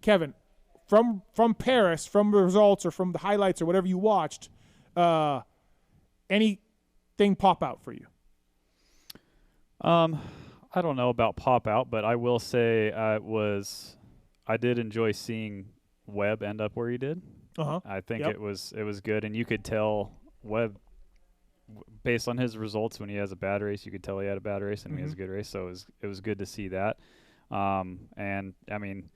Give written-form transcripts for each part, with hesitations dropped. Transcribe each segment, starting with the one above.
Kevin, from Paris, from the results or from the highlights or whatever you watched, anything pop out for you? I don't know about pop out, but I will say I did enjoy seeing Webb end up where he did. I think it was good, and you could tell Webb based on his results. When he has a bad race, you could tell he had a bad race, and when he has a good race. So it was good to see that. And I mean,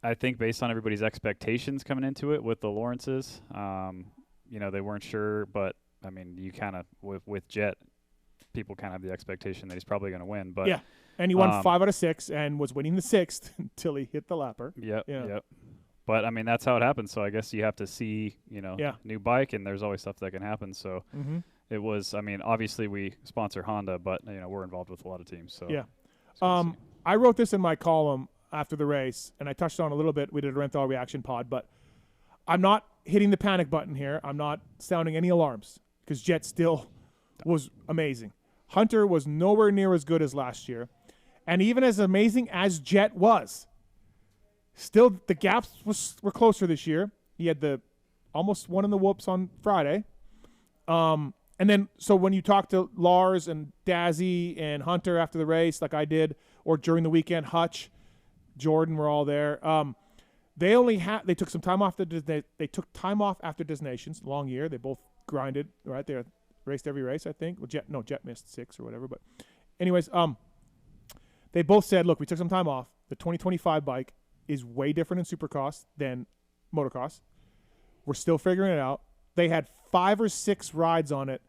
I think based on everybody's expectations coming into it with the Lawrences, they weren't sure, but I mean, you kind of with Jet, people kind of have the expectation that he's probably going to win. But yeah, and he won 5 out of 6 and was winning the 6th until he hit the lapper. Yep. But I mean, that's how it happens. So I guess you have to see, new bike, and there's always stuff that can happen. So it was. I mean, obviously we sponsor Honda, but we're involved with a lot of teams. So yeah. I wrote this in my column after the race, and I touched on a little bit. We did a Renthal reaction pod, but I'm not hitting the panic button here. I'm not sounding any alarms because Jet still was amazing. Hunter was nowhere near as good as last year, and even as amazing as Jet was, still the gaps were closer this year. He had the almost one in the whoops on Friday. And then, so when you talk to Lars and Dazzy and Hunter after the race, like I did, or during the weekend, Hutch, Jordan were all there. They took some time off. They took time off after designations. Long year. They both grinded. Right, they raced every race, I think. Well, Jet missed 6 or whatever. But, anyways, they both said, look, we took some time off. The 2025 bike is way different in Supercross than motocross. We're still figuring it out. They had 5 or 6 rides on it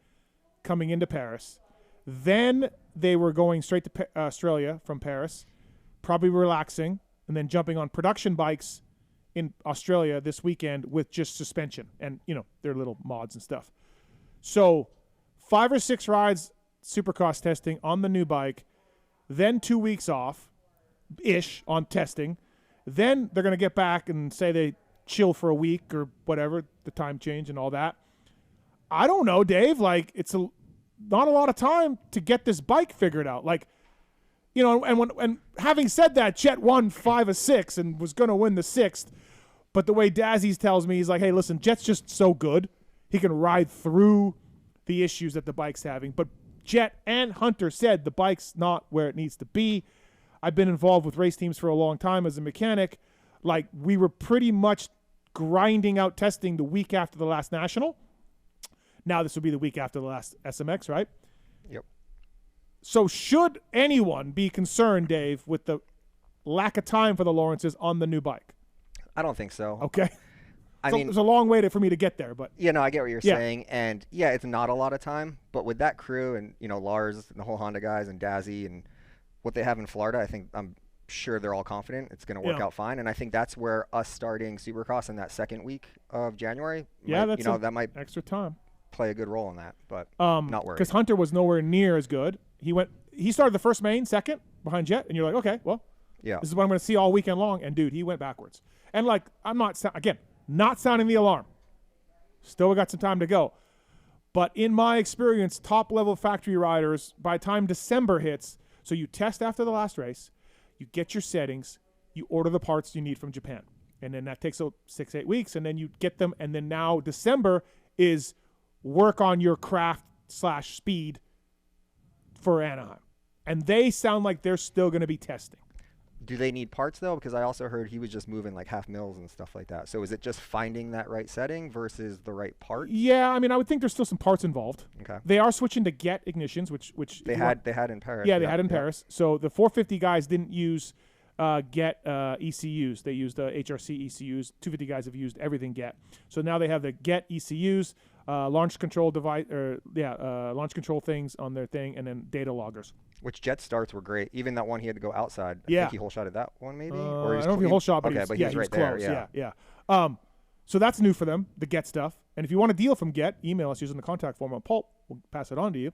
coming into Paris. Then they were going straight to Australia from Paris, probably relaxing, and then jumping on production bikes in Australia this weekend with just suspension and, their little mods and stuff. So 5 or 6 rides, Supercross testing on the new bike, then 2 weeks off-ish on testing. Then they're going to get back and say they chill for a week or whatever, the time change and all that. I don't know, Dave. Like, it's not a lot of time to get this bike figured out. Like, and having said that, Jet won 5 of 6 and was going to win the 6th. But the way Dazzy tells me, he's like, hey, listen, Jet's just so good. He can ride through the issues that the bike's having. But Jet and Hunter said the bike's not where it needs to be. I've been involved with race teams for a long time as a mechanic. Like, we were pretty much grinding out testing the week after the last national. Now this would be the week after the last SMX, right? Yep. So should anyone be concerned, Dave, with the lack of time for the Lawrences on the new bike? I don't think so. Okay. I mean, there's a long way for me to get there, but I get what you're saying, and it's not a lot of time. But with that crew and Lars and the whole Honda guys and Dazzy and what they have in Florida, I'm sure they're all confident it's going to work out fine. And I think that's where us starting Supercross in that second week of January, that might extra time play a good role in that. But not worried because Hunter was nowhere near as good. He started the first main second behind Jet, and you're like, okay, well, this is what I'm going to see all weekend long. And dude, he went backwards. And like, I'm not sounding the alarm. Still got some time to go. But in my experience, top-level factory riders, by the time December hits, so you test after the last race, you get your settings, you order the parts you need from Japan. And then that takes 6-8 weeks, and then you get them. And then now December is work on your craft/speed for Anaheim. And they sound like they're still going to be testing. Do they need parts, though? Because I also heard he was just moving like half mils and stuff like that. So is it just finding that right setting versus the right part? Yeah, I mean, I would think there's still some parts involved. Okay. They are switching to Get ignitions, which they had in Paris. Yeah, they had in Paris. So the 450 guys didn't use Get ECUs. They used HRC ECUs. 250 guys have used everything Get. So now they have the Get ECUs, launch control device, launch control things on their thing, and then data loggers. Which Jet starts were great. Even that one he had to go outside. I think he whole shotted that one maybe. Or I don't know if he whole shot, but he was right close. There. Yeah. So that's new for them, the Get stuff. And if you want a deal from Get, email us using the contact form on Pulp. We'll pass it on to you.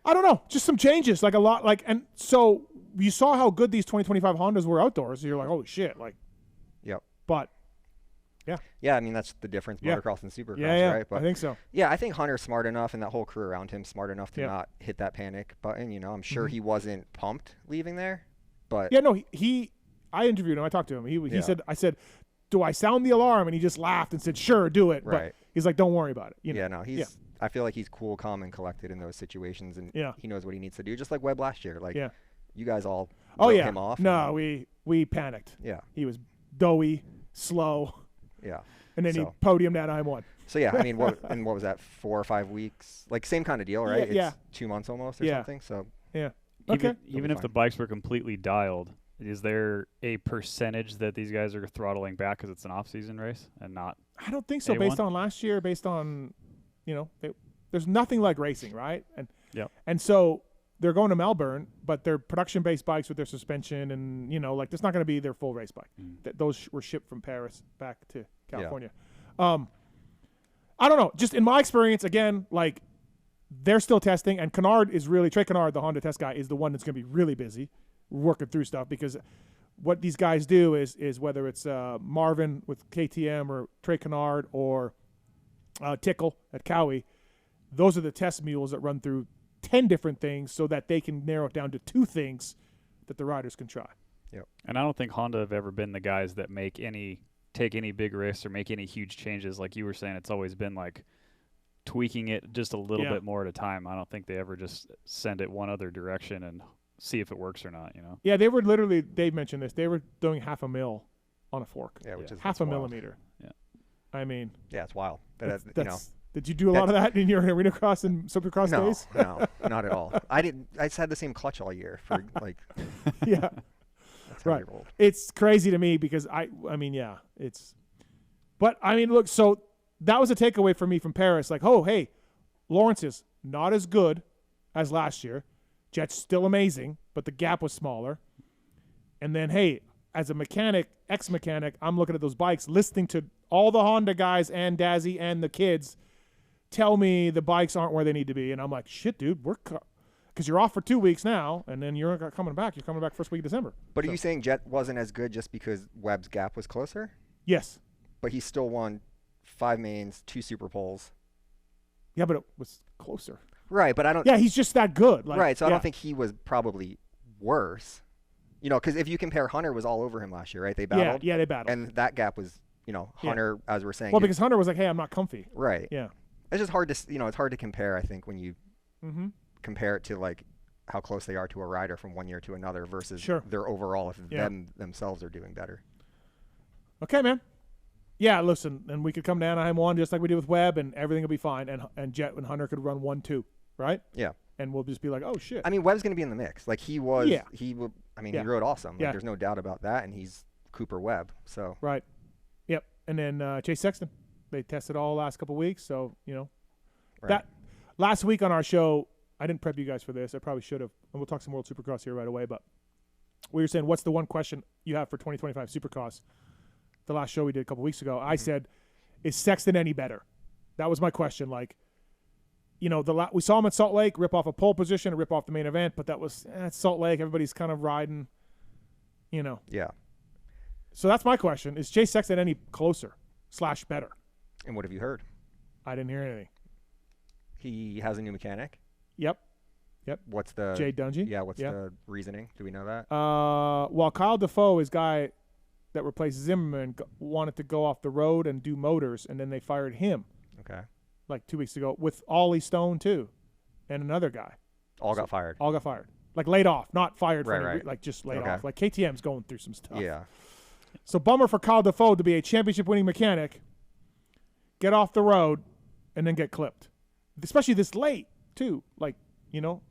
I don't know, just some changes, like a lot, and so you saw how good these 2025 Hondas were outdoors. So you're like, holy shit, Yep. But. Yeah, I mean, that's the difference, motocross and supercross, right? But I think so. Yeah, I think Hunter's smart enough and that whole crew around him smart enough to not hit that panic button. I'm sure he wasn't pumped leaving there, but... Yeah, no, he I interviewed him. I talked to him. He said, I said, do I sound the alarm? And he just laughed and said, sure, do it. Right. But he's like, don't worry about it. Yeah, no, I feel like he's cool, calm, and collected in those situations, and he knows what he needs to do. Just like Webb last year. Like, you guys all wrote him off. No, we panicked. Yeah. He was doughy, slow. Yeah. And then he podiumed at I-1. So, yeah, I mean, what was that, 4 or 5 weeks? Like, same kind of deal, right? Yeah. It's 2 months almost or something. So, yeah. Okay. Even if the bikes were completely dialed, is there a percentage that these guys are throttling back because it's an off-season race and not I don't think so. A1? Based on last year, based on, there's nothing like racing, right? And so they're going to Melbourne, but they're production-based bikes with their suspension and, that's not going to be their full race bike. Those were shipped from Paris back to California. I don't know. Just in my experience, again, like they're still testing, and Trey Kennard, the Honda test guy, is the one that's going to be really busy working through stuff, because what these guys do is whether it's Marvin with KTM or Trey Kennard or Tickle at Cowie, those are the test mules that run through 10 different things so that they can narrow it down to 2 things that the riders can try. Yep. And I don't think Honda have ever been the guys that take any big risks or make any huge changes. Like you were saying, it's always been like tweaking it just a little bit more at a time. I don't think they ever just send it one other direction and see if it works or not, Yeah, they were literally, Dave mentioned this, they were doing 0.5 mil on a fork. Yeah, which is half a millimeter. Yeah. I mean. Yeah, it's wild. Did you do a lot of that in your arena cross and supercross days? No, not at all. I just had the same clutch all year for like. Yeah. That's right. It's crazy to me because look, so that was a takeaway for me from Paris. Like, oh, hey, Lawrence is not as good as last year. Jet's still amazing, but the gap was smaller. And then, hey, as a mechanic, ex-mechanic, I'm looking at those bikes, listening to all the Honda guys and Dazzy and the kids tell me the bikes aren't where they need to be. And I'm like, shit, dude, because you're off for 2 weeks now, and then you're coming back. You're coming back first week of December. But are you saying Jet wasn't as good just because Webb's gap was closer? Yes. But he still won 5 mains, 2 super poles. Yeah, but it was closer. Right, but I don't. Yeah, he's just that good. Like, right, so I don't think he was probably worse. Because if you compare, Hunter was all over him last year, right? They battled. Yeah, they battled. And that gap was, Hunter, as we're saying. Well, because Hunter was like, hey, I'm not comfy. Right. Yeah. It's just hard to, it's hard to compare, I think, when you compare it to, like, how close they are to a rider from one year to another versus their overall if themselves are doing better. Okay, man. Yeah, listen, and we could come to Anaheim 1 just like we did with Webb, and everything will be fine, and Jet and Hunter could run 1-2, right? Yeah. And we'll just be like, oh, shit. I mean, Webb's going to be in the mix. Like, he was, he rode awesome. Like, there's no doubt about that, and he's Cooper Webb, so. Right. Yep. And then Chase Sexton. They tested all last couple weeks, so, That last week on our show, I didn't prep you guys for this. I probably should have. And we'll talk some World Supercross here right away, but we were saying, what's the one question you have for 2025 Supercross? The last show we did a couple weeks ago, I said, is Sexton any better? That was my question. Like, we saw him at Salt Lake rip off a pole position and rip off the main event, but that was it's Salt Lake. Everybody's kind of riding, Yeah. So that's my question. Is Chase Sexton any closer / better? And what have you heard? I didn't hear anything. He has a new mechanic? Yep. What's the Jay Dungy? Yeah, what's the reasoning? Do we know that? Well, Kyle Defoe is guy that replaced Zimmerman wanted to go off the road and do motors, and then they fired him. Okay. Like 2 weeks ago with Ollie Stone too, and another guy. All got fired. Like laid off, not fired. Right. Like just laid off. Like KTM's going through some stuff. Yeah. So bummer for Kyle Defoe to be a championship-winning mechanic, get off the road, and then get clipped. Especially this late too. Like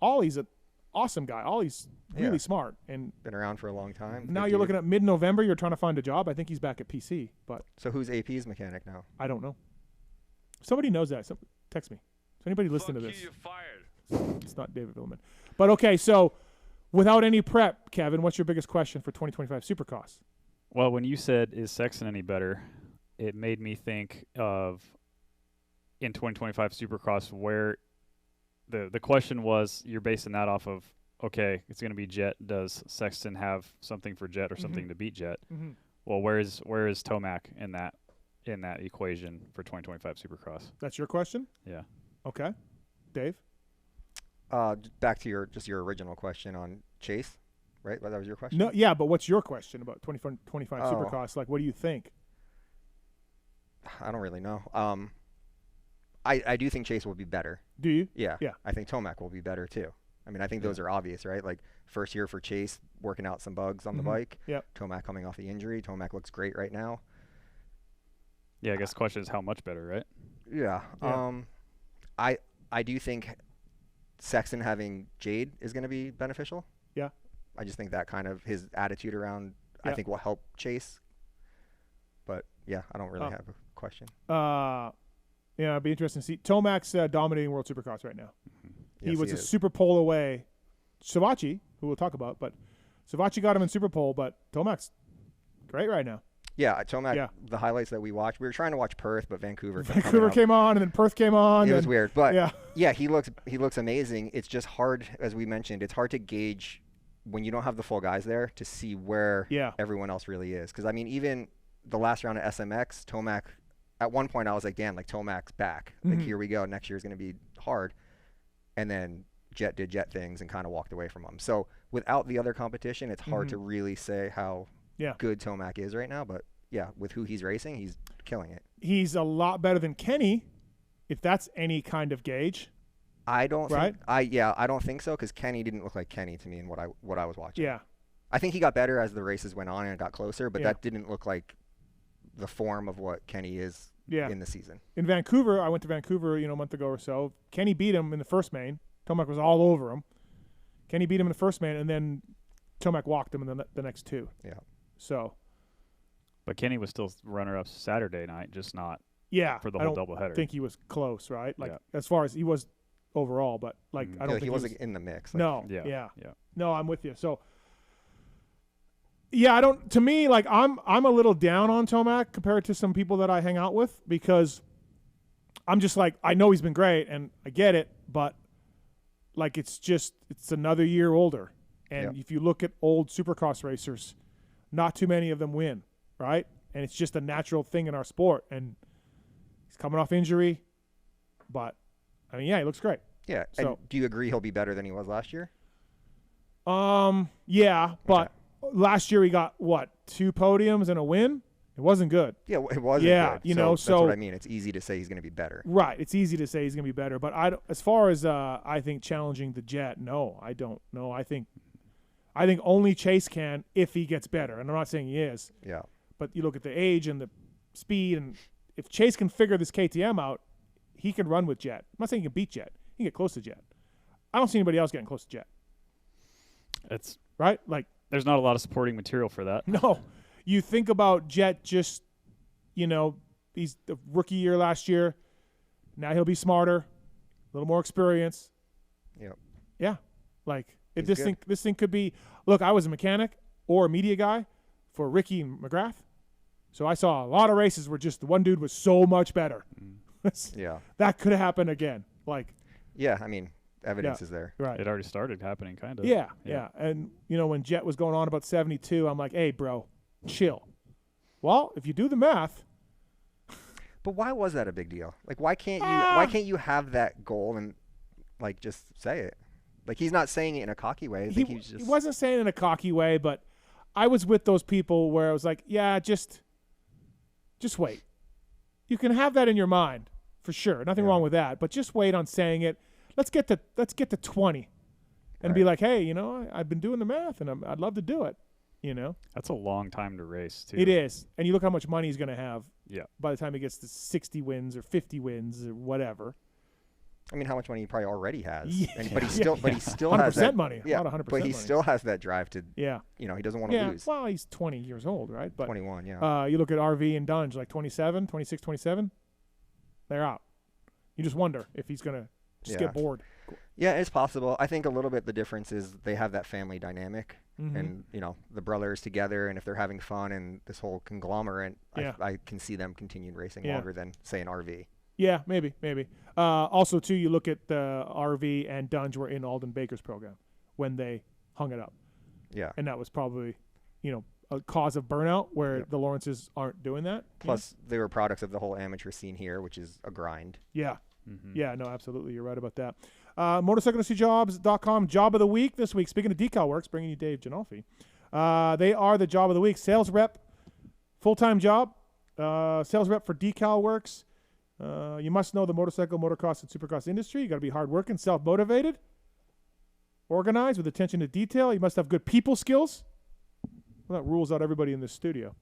Ollie's an awesome guy. Ollie's really smart and been around for a long time. Now you're looking at mid-November. You're trying to find a job. I think he's back at PC. But so who's AP's mechanic now? I don't know. Somebody knows that. Text me. Is anybody listening to this? You're fired. It's not David Villeman. But okay, so without any prep, Kevin, what's your biggest question for 2025 Supercross? Well, when you said, is Sexton any better, it made me think of in 2025 Supercross where the question was, you're basing that off of, okay, it's going to be Jet. Does Sexton have something for Jet or something to beat Jet? Mm-hmm. Well, where is Tomac in that equation for 2025 Supercross? That's your question? Yeah. Okay. Dave? Back to your original question on Chase. right? Well, that was your question. No, yeah, but what's your question about 25 Supercross? Like, what do you think? I don't really know. I do think Chase will be better. Do you? Yeah. Yeah. I think Tomac will be better too. I mean, I think those are obvious, right? Like first year for Chase, working out some bugs on the bike. Yep. Tomac coming off the injury. Tomac looks great right now. Yeah, I guess the question is how much better, right? Yeah. I do think Sexton having Jade is going to be beneficial. Yeah. I just think that kind of his attitude around, I think will help Chase. But yeah, I don't really have a question. Yeah, it'd be interesting to see. Tomac's dominating World Supercross right now. Yes, he was a super pole away. Savachi, who we'll talk about, but Savachi got him in super pole, but Tomac's great right now. Yeah, Tomac, the highlights that we watched, we were trying to watch Perth, but Vancouver came on, and then Perth came on. It was weird. But yeah, he looks amazing. It's just hard, as we mentioned, it's hard to gauge when you don't have the full guys there to see where everyone else really is. Because, I mean, even the last round of SMX, Tomac, at one point I was like, damn, like Tomac's back. Like, here we go. Next year is going to be hard. And then Jet did Jet things and kind of walked away from him. So without the other competition, it's hard to really say how good Tomac is right now. But yeah, with who he's racing, he's killing it. He's a lot better than Kenny, if that's any kind of gauge. I don't think I don't think so, because Kenny didn't look like Kenny to me in what I was watching. Yeah. I think he got better as the races went on and it got closer, but that didn't look like the form of what Kenny is in the season. In Vancouver, I went to Vancouver, a month ago or so. Kenny beat him in the first main. Tomac was all over him. Kenny beat him in the first main, and then Tomac walked him in the next two. Yeah. So. But Kenny was still runner-up Saturday night, just not for the whole doubleheader. I think he was close, right? Like as far as he was overall, but like I don't think he wasn't in the mix. Like, no. Yeah. No, I'm with you. So. Yeah, I don't. To me, like I'm a little down on Tomac compared to some people that I hang out with, because I'm just like, I know he's been great and I get it, but like it's another year older. And if you look at old Supercross racers, not too many of them win, right? And it's just a natural thing in our sport. And he's coming off injury, but I mean, he looks great. Yeah. So, and do you agree he'll be better than he was last year? Yeah, but last year he got 2 podiums and a win. It wasn't good. Yeah, it wasn't. Yeah, good. That's what I mean. It's easy to say he's going to be better. Right. It's easy to say he's going to be better, but as far as I think challenging the Jet, no, I don't know. I think only Chase can if he gets better, and I'm not saying he is. Yeah. But you look at the age and the speed, and if Chase can figure this KTM out, he can run with Jet. I'm not saying he can beat Jet. He can get close to Jet. I don't see anybody else getting close to Jet. It's right. Like there's not a lot of supporting material for that. No. You think about Jet, just, he's the rookie year last year. Now he'll be smarter, a little more experience. Yep. Yeah. Like this thing could be. Look, I was a mechanic or a media guy for Ricky McGrath, so I saw a lot of races where just the one dude was so much better. That could happen again. Like. Yeah, I mean, evidence is there. Right. It already started happening, kind of. Yeah. And when Jet was going on about 72, I'm like, hey, bro, chill. Well, if you do the math. But why was that a big deal? Like, why can't you have that goal and like just say it? Like, he's not saying it in a cocky way. He wasn't saying it in a cocky way, but I was with those people where I was like, yeah, just wait. You can have that in your mind for sure. Nothing wrong with that, but just wait on saying it. Let's get to 20 and be like, hey, I've been doing the math and I'd love to do it. That's a long time to race too. It is. And you look how much money he's going to have by the time he gets to 60 wins or 50 wins or whatever. I mean, how much money he probably already has. Yeah. But he still 100% has that money. Yeah, not 100% but he money. still has that drive to he doesn't want to lose. Well, he's 20 years old, right? But 21, you look at RV and Dunge, like 27, 26, 27, they're out. You just wonder if he's going to just get bored. Yeah, it's possible. I think a little bit the difference is they have that family dynamic and, the brothers together, and if they're having fun and this whole conglomerate, I can see them continuing racing longer than, say, an RV. Yeah, maybe. Also, too, you look at the RV and Dunge were in Alden Baker's program when they hung it up. Yeah. And that was probably, a cause of burnout where the Lawrences aren't doing that. Plus, they were products of the whole amateur scene here, which is a grind. Yeah. Mm-hmm. Yeah, no, absolutely. You're right about that. MotorcycleIndustryJobs.com, Job of the Week this week. Speaking of Decal Works, bringing you Dave Janolfi. They are the Job of the Week. Sales rep, full-time job. Sales rep for Decal Works. You must know the motorcycle, motocross, and supercross industry. You got to be hardworking, self-motivated, organized, with attention to detail. You must have good people skills. Well, that rules out everybody in this studio.